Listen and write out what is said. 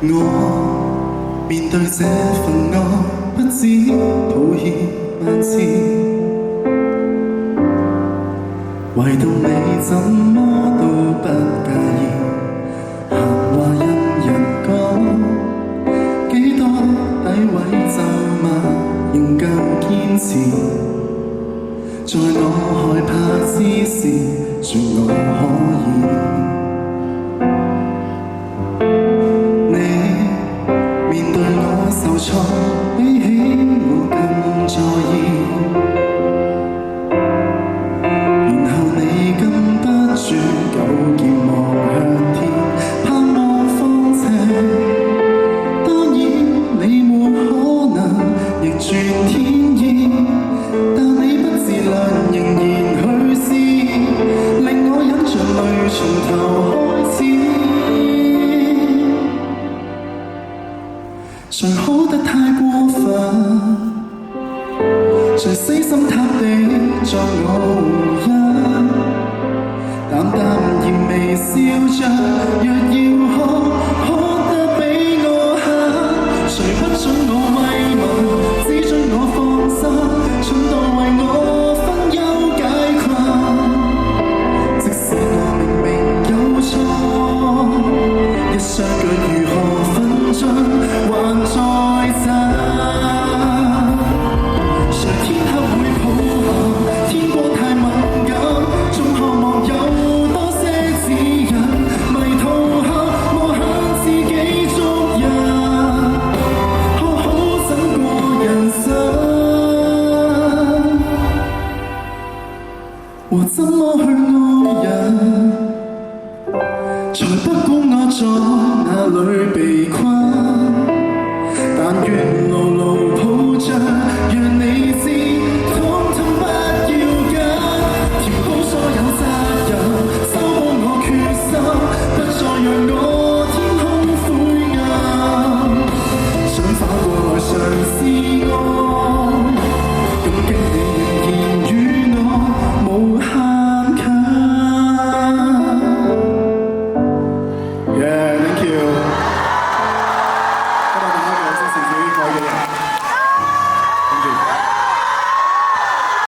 我面對這份愛，不止抱歉萬次，唯獨你怎麼都不介意，閒話因人講，幾多詆毀咒罵，仍舊堅持，在我害怕之時，說我可以。受挫比起我更在意，然後你禁不住糾結望向天，盼望放晴。當然你沒可能逆轉天意，但你不自量仍然去試，令我忍着淚從頭開始。誰好得太過分，誰死心塌地作我回憶，淡淡然微笑着，若要可得比我狠。誰不准我慰問，只准我放心，蠢到為我分憂解困。即使我明明有錯，一雙腳如何分進還在震，誰天黑會抱憾？天光太敏感，總渴望有多些指引。迷途後我向自己捉人，好好整個人生，和怎麼去愛人，才不管我在